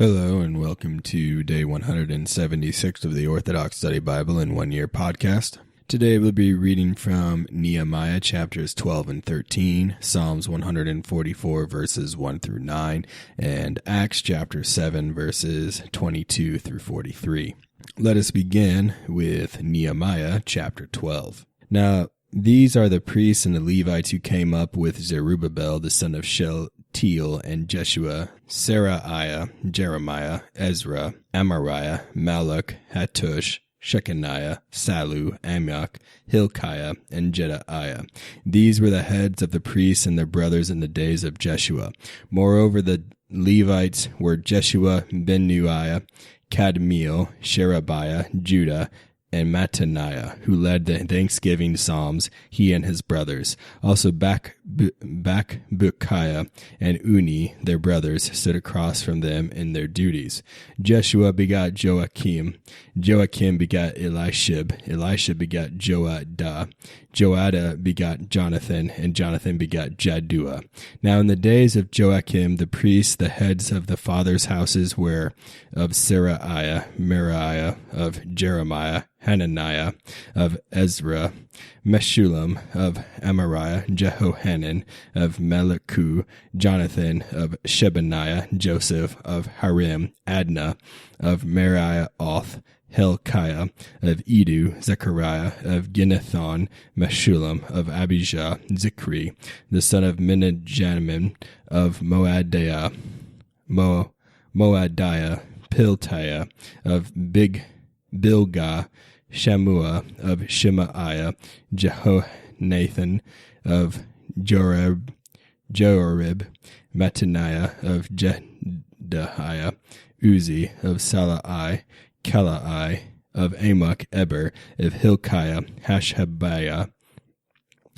Hello and welcome to day 176 of the Orthodox Study Bible in 1 Year podcast. Today we'll be reading from Nehemiah chapters 12 and 13, Psalms 144 verses 1 through 9, and Acts chapter 7 verses 22 through 43. Let us begin with Nehemiah chapter 12. Now, these are the priests and the Levites who came up with Zerubbabel, the son of Shealtiel, and Jeshua, Seraiah, Jeremiah, Ezra, Amariah, Malluch, Hattush, Shechaniah, Sallu, Amok, Hilkiah, and Jedaiah. These were the heads of the priests and their brothers in the days of Jeshua. Moreover, the Levites were Jeshua, Benuiah, Kadmiel, Sherebiah, Judah, and Mattaniah, who led the thanksgiving psalms, he and his brothers. Also Bakbukiah and Uni, their brothers, stood across from them in their duties. Jeshua begot Joachim. Joachim begot Elishib. Elishib begot Joadah. Joadah begot Jonathan, and Jonathan begot Jaddua. Now in the days of Joachim the priest, the heads of the fathers' houses were of Seraiah, Meriah, of Jeremiah, Hananiah, of Ezra, Meshullam, of Amariah, Jehohanan, of Melichu, Jonathan, of Shebaniah, Joseph, of Harim, Adnah, of Merioth, Hilkiah, of Edu, Zechariah, of Ginnethon, Meshullam, of Abijah, Zichri, the son of Menajamin, of Moadiah, Piltiah, of Bilgah, Shammua, of Shemaiah, Jehonathan, of Jorib, Mattaniah, of Jedaiah, Uzi, of Salai, Kalai, of Amok, Eber, of Hilkiah, Hashabiah,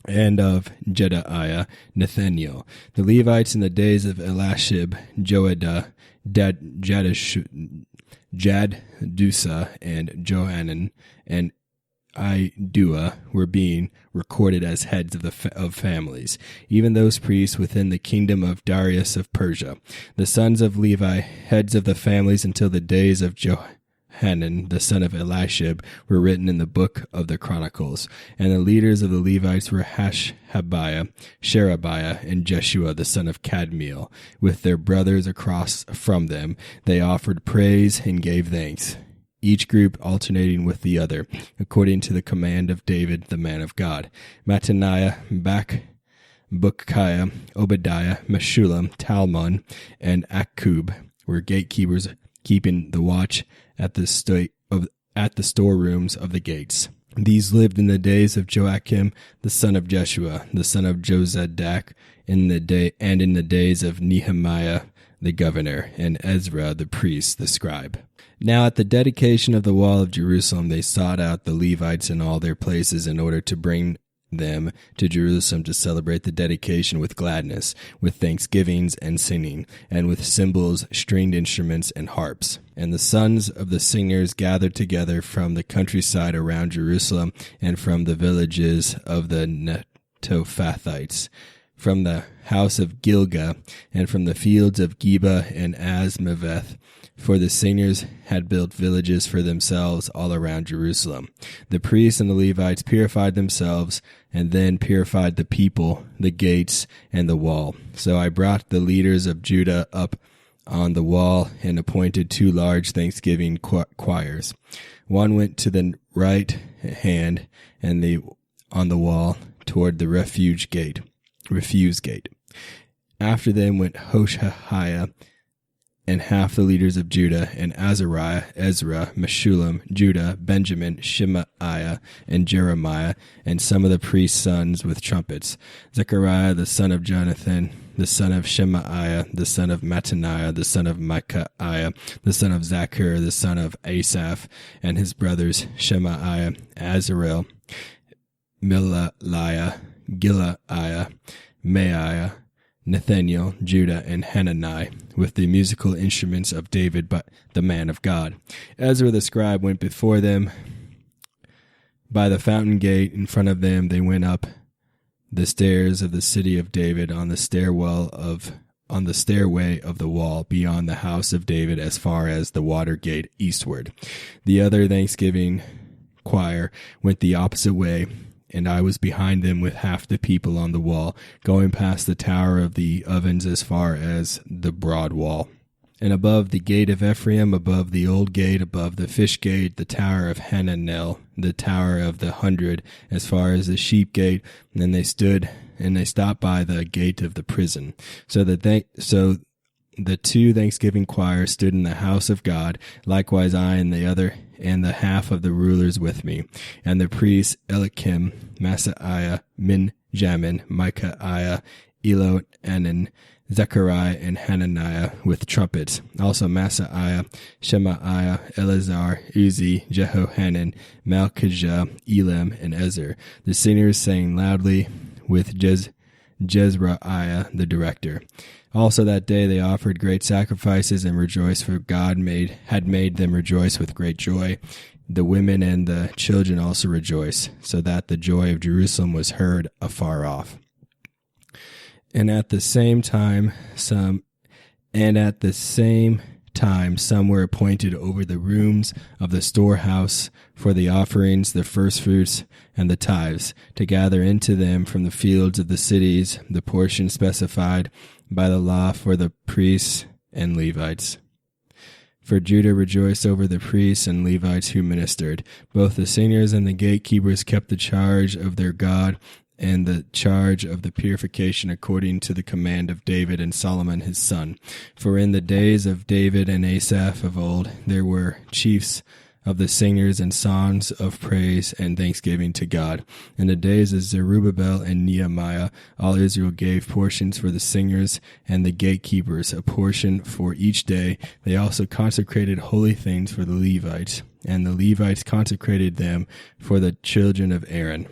and of Jedaiah, Nathaniel. The Levites in the days of Elishib, Joadah, Jaddusa, and Johanan, and Idua were being recorded as heads of families, even those priests within the kingdom of Darius of Persia. The sons of Levi, heads of the families until the days of Johanan, the son of Elishib, were written in the book of the Chronicles. And the leaders of the Levites were Hashabiah, Sherebiah, and Jeshua, the son of Kadmiel. With their brothers across from them, they offered praise and gave thanks, each group alternating with the other, according to the command of David, the man of God. Mattaniah, Bakbukiah, Obadiah, Meshullam, Talmon, and Akkub were gatekeepers, keeping the watch at the storerooms of the gates. These lived in the days of Joachim, the son of Jeshua, the son of Jozadak, in the days of Nehemiah the governor, and Ezra the priest, the scribe. Now at the dedication of the wall of Jerusalem, they sought out the Levites in all their places in order to bring them to Jerusalem to celebrate the dedication with gladness, with thanksgivings and singing, and with cymbals, stringed instruments, and harps. And the sons of the singers gathered together from the countryside around Jerusalem and from the villages of the Netophathites, from the house of Gilgal, and from the fields of Geba and Azmaveth, for the singers had built villages for themselves all around Jerusalem. The priests and the Levites purified themselves, and then purified the people, the gates, and the wall. So I brought the leaders of Judah up on the wall and appointed 2 large thanksgiving choirs. One went to the right hand and on the wall toward the refuse gate. After them went Hoshaiah and half the leaders of Judah, and Azariah, Ezra, Meshullam, Judah, Benjamin, Shemaiah, and Jeremiah, and some of the priests' sons with trumpets. Zechariah, the son of Jonathan, the son of Shemaiah, the son of Mattaniah, the son of Micaiah, the son of Zachar, the son of Asaph, and his brothers Shemaiah, Azarel, Milaiah, Gilaiah, Maiah, Nathaniel, Judah, and Hanani, with the musical instruments of David, but the man of God. Ezra the scribe went before them by the fountain gate. In front of them they went up the stairs of the city of David on the stairwell on the stairway of the wall beyond the house of David as far as the water gate eastward. The other thanksgiving choir went the opposite way, and I was behind them with half the people on the wall, going past the tower of the ovens as far as the broad wall. And above the gate of Ephraim, above the old gate, above the fish gate, the tower of Hananel, the tower of the 100, as far as the sheep gate, and then they stopped by the gate of the prison. So the two thanksgiving choirs stood in the house of God, likewise I and the half of the rulers with me, and the priests Eliakim, Maaseiah, Minjamin, Micaiah, Eloanan, Zechariah, and Hananiah with trumpets. Also Maaseiah, Shemaiah, Eleazar, Uzi, Jehohanan, Malchijah, Elam, and Ezer. The singers sang loudly with Jezreiah the director. Also that day they offered great sacrifices and rejoiced, for God had made them rejoice with great joy. The women and the children also rejoiced, so that the joy of Jerusalem was heard afar off. And at the same time, some were appointed over the rooms of the storehouse for the offerings, the firstfruits, and the tithes, to gather into them from the fields of the cities the portion specified by the law for the priests and Levites. For Judah rejoiced over the priests and Levites who ministered. Both the singers and the gatekeepers kept the charge of their God and the charge of the purification according to the command of David and Solomon his son. For in the days of David and Asaph of old there were chiefs of the singers and songs of praise and thanksgiving to God. In the days of Zerubbabel and Nehemiah, all Israel gave portions for the singers and the gatekeepers, a portion for each day. They also consecrated holy things for the Levites, and the Levites consecrated them for the children of Aaron.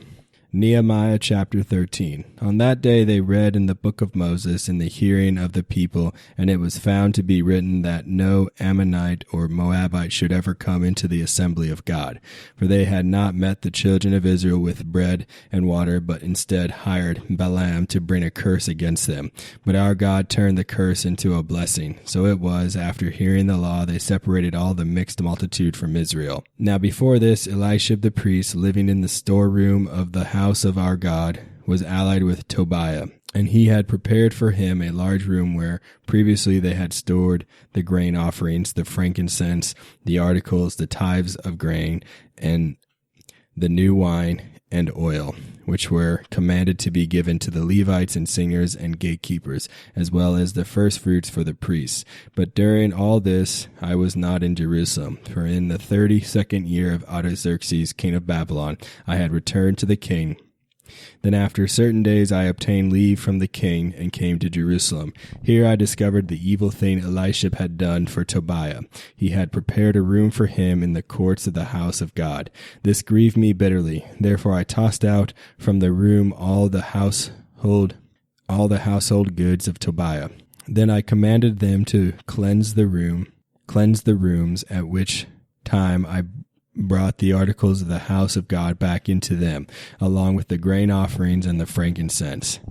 Nehemiah chapter 13. On that day they read in the book of Moses in the hearing of the people, and it was found to be written that no Ammonite or Moabite should ever come into the assembly of God. For they had not met the children of Israel with bread and water, but instead hired Balaam to bring a curse against them. But our God turned the curse into a blessing. So it was, after hearing the law, they separated all the mixed multitude from Israel. Now before this, Elisha the priest, living in the storeroom of the house of our God, was allied with Tobiah, and he had prepared for him a large room where previously they had stored the grain offerings, the frankincense, the articles, the tithes of grain, and the new wine and oil, which were commanded to be given to the Levites and singers and gatekeepers, as well as the firstfruits for the priests. But during all this I was not in Jerusalem, for in the 32nd year of Artaxerxes, king of Babylon, I had returned to the king. Then after certain days I obtained leave from the king and came to Jerusalem. Here I discovered the evil thing Elisha had done for Tobiah. He had prepared a room for him in the courts of the house of God. This grieved me bitterly. Therefore I tossed out from the room all the household goods of Tobiah. Then I commanded them to cleanse the rooms, at which time I brought the articles of the house of God back into them, along with the grain offerings and the frankincense.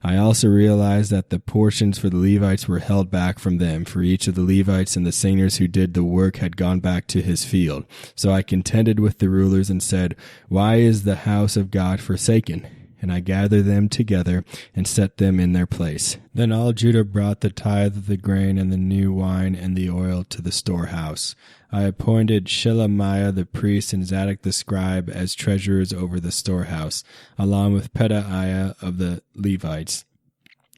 I also realized that the portions for the Levites were held back from them, for each of the Levites and the singers who did the work had gone back to his field. So I contended with the rulers and said, "Why is the house of God forsaken?" And I gathered them together and set them in their place. Then all Judah brought the tithe of the grain and the new wine and the oil to the storehouse. I appointed Shelemiah the priest and Zadok the scribe as treasurers over the storehouse, along with Pedaiah of the Levites.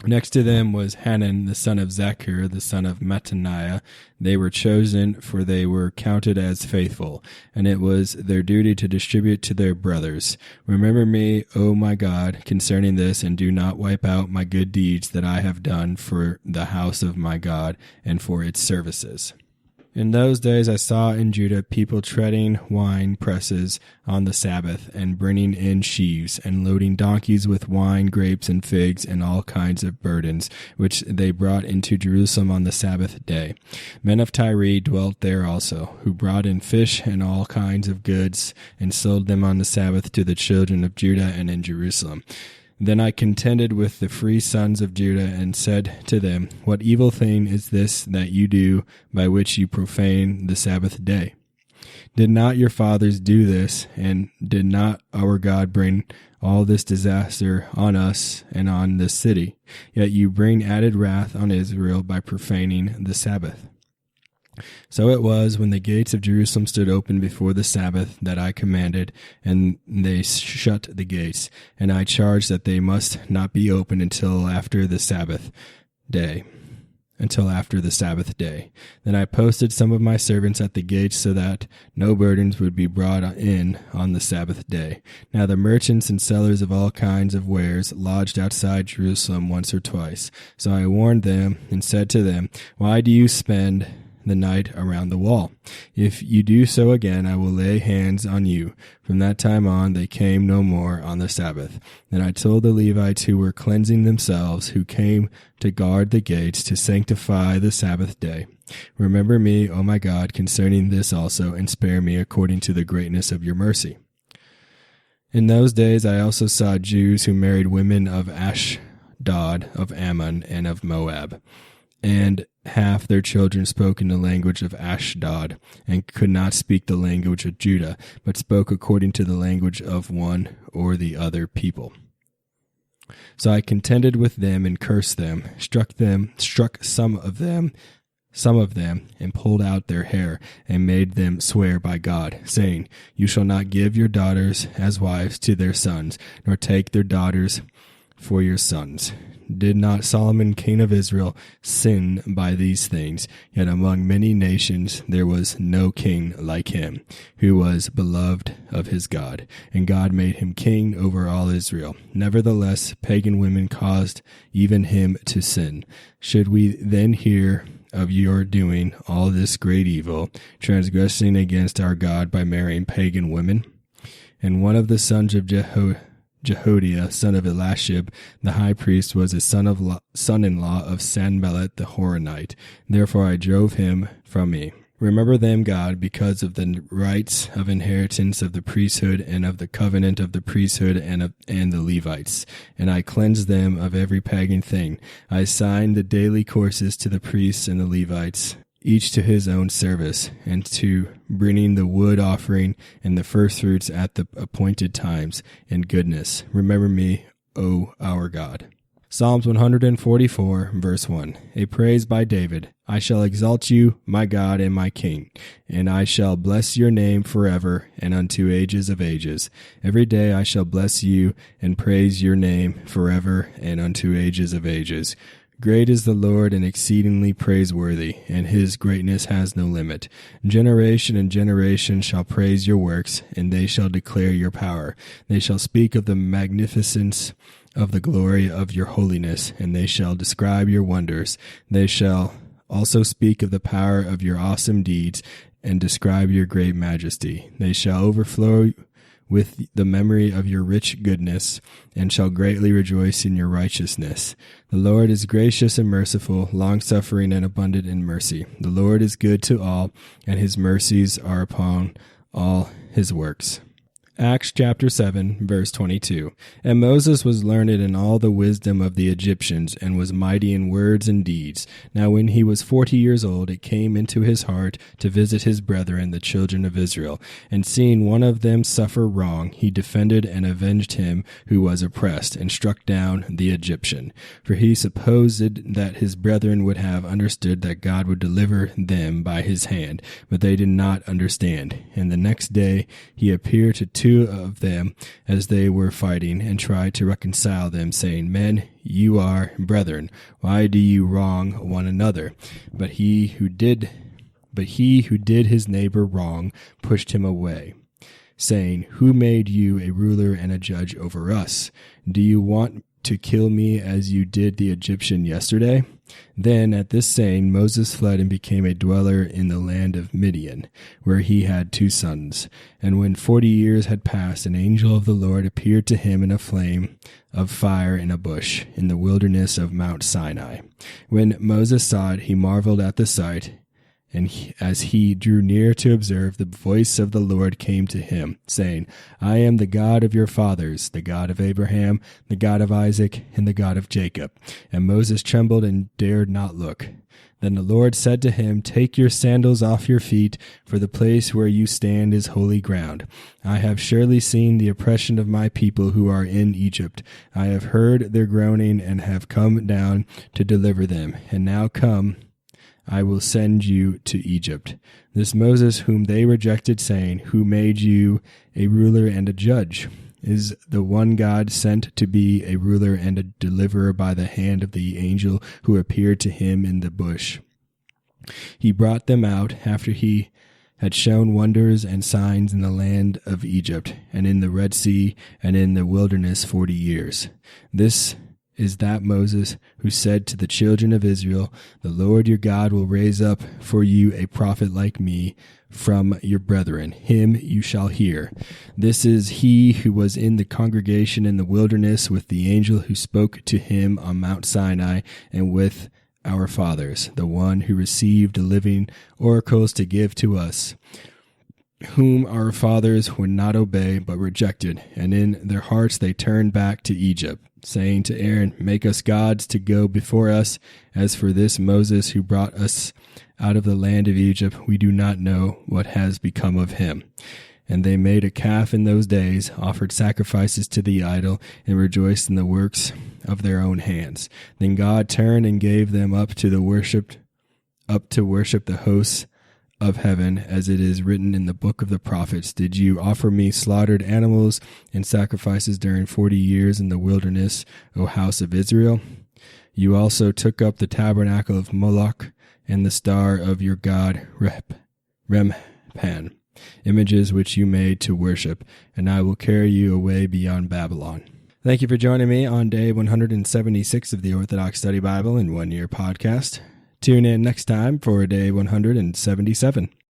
Next to them was Hanan the son of Zaccur, the son of Mattaniah. They were chosen, for they were counted as faithful, and it was their duty to distribute to their brothers. Remember me, O my God, concerning this, and do not wipe out my good deeds that I have done for the house of my God and for its services. In those days I saw in Judah people treading wine presses on the Sabbath, and bringing in sheaves, and loading donkeys with wine, grapes, and figs, and all kinds of burdens, which they brought into Jerusalem on the Sabbath day. Men of Tyre dwelt there also, who brought in fish and all kinds of goods, and sold them on the Sabbath to the children of Judah and in Jerusalem. Then I contended with the free sons of Judah and said to them, What evil thing is this that you do by which you profane the Sabbath day? Did not your fathers do this, and did not our God bring all this disaster on us and on this city? Yet you bring added wrath on Israel by profaning the Sabbath. So it was, when the gates of Jerusalem stood open before the Sabbath, that I commanded, and they shut the gates, and I charged that they must not be opened until after the Sabbath day. Then I posted some of my servants at the gates so that no burdens would be brought in on the Sabbath day. Now the merchants and sellers of all kinds of wares lodged outside Jerusalem once or twice. So I warned them and said to them, Why do you spend the night around the wall? If you do so again, I will lay hands on you. From that time on, they came no more on the Sabbath. Then I told the Levites who were cleansing themselves, who came to guard the gates, to sanctify the Sabbath day. Remember me, O my God, concerning this also, and spare me according to the greatness of your mercy. In those days I also saw Jews who married women of Ashdod, of Ammon, and of Moab. And half their children spoke in the language of Ashdod, and could not speak the language of Judah, but spoke according to the language of one or the other people. So I contended with them and cursed them, struck some of them, and pulled out their hair, and made them swear by God, saying, You shall not give your daughters as wives to their sons, nor take their daughters for your sons. Did not Solomon king of Israel sin by these things? Yet among many nations there was no king like him, who was beloved of his God, and God made him king over all Israel. Nevertheless, pagan women caused even him to sin. Should we then hear of your doing all this great evil, transgressing against our God by marrying pagan women? And one of the sons of Jehoiada, son of Eliashib, the high priest, was a son-in-law of Sanballat the Horonite. Therefore I drove him from me. Remember them, God, because of the rights of inheritance of the priesthood and of the covenant of the priesthood and the Levites. And I cleansed them of every pagan thing. I assigned the daily courses to the priests and the Levites, each to his own service, and to bringing the wood offering and the first fruits at the appointed times in goodness. Remember me, O our God. Psalms 144, verse 1. A praise by David. I shall exalt you, my God and my King, and I shall bless your name forever and unto ages of ages. Every day I shall bless you and praise your name forever and unto ages of ages. Great is the Lord and exceedingly praiseworthy, and his greatness has no limit. Generation and generation shall praise your works, and they shall declare your power. They shall speak of the magnificence of the glory of your holiness, and they shall describe your wonders. They shall also speak of the power of your awesome deeds, and describe your great majesty. They shall overflow with the memory of your rich goodness, and shall greatly rejoice in your righteousness. The Lord is gracious and merciful, long-suffering and abundant in mercy. The Lord is good to all, and his mercies are upon all his works. Acts chapter 7, verse 22. And Moses was learned in all the wisdom of the Egyptians, and was mighty in words and deeds. Now when he was 40 years old, it came into his heart to visit his brethren, the children of Israel. And seeing one of them suffer wrong, he defended and avenged him who was oppressed, and struck down the Egyptian. For he supposed that his brethren would have understood that God would deliver them by his hand, but they did not understand. And the next day he appeared to two of them as they were fighting, and tried to reconcile them, saying, Men, you are brethren. Why do you wrong one another? But he who did his neighbor wrong pushed him away, saying, Who made you a ruler and a judge over us? Do you want to kill me as you did the Egyptian yesterday? Then at this saying Moses fled and became a dweller in the land of Midian, where he had 2 sons. And when 40 years had passed, an angel of the Lord appeared to him in a flame of fire in a bush in the wilderness of Mount Sinai. When Moses saw it, he marveled at the sight, And as he drew near to observe, the voice of the Lord came to him, saying, I am the God of your fathers, the God of Abraham, the God of Isaac, and the God of Jacob. And Moses trembled and dared not look. Then the Lord said to him, Take your sandals off your feet, for the place where you stand is holy ground. I have surely seen the oppression of my people who are in Egypt. I have heard their groaning and have come down to deliver them. And now come, I will send you to Egypt. This Moses whom they rejected, saying, Who made you a ruler and a judge? Is the one God sent to be a ruler and a deliverer by the hand of the angel who appeared to him in the bush. He brought them out after he had shown wonders and signs in the land of Egypt, and in the Red Sea, and in the wilderness 40 years. This is that Moses who said to the children of Israel, The Lord your God will raise up for you a prophet like me from your brethren. Him you shall hear. This is he who was in the congregation in the wilderness with the angel who spoke to him on Mount Sinai and with our fathers, the one who received the living oracles to give to us, whom our fathers would not obey but rejected, and in their hearts they turned back to Egypt, saying to Aaron, Make us gods to go before us. As for this Moses who brought us out of the land of Egypt, we do not know what has become of him. And they made a calf in those days, offered sacrifices to the idol, and rejoiced in the works of their own hands. Then God turned and gave them up to worship the hosts of heaven, as it is written in the book of the prophets. Did you offer me slaughtered animals and sacrifices during 40 years in the wilderness, O house of Israel? You also took up the tabernacle of Moloch and the star of your god Remphan, images which you made to worship, and I will carry you away beyond Babylon. Thank you for joining me on day 176 of the Orthodox Study Bible in 1 Year podcast. Tune in next time for day 177.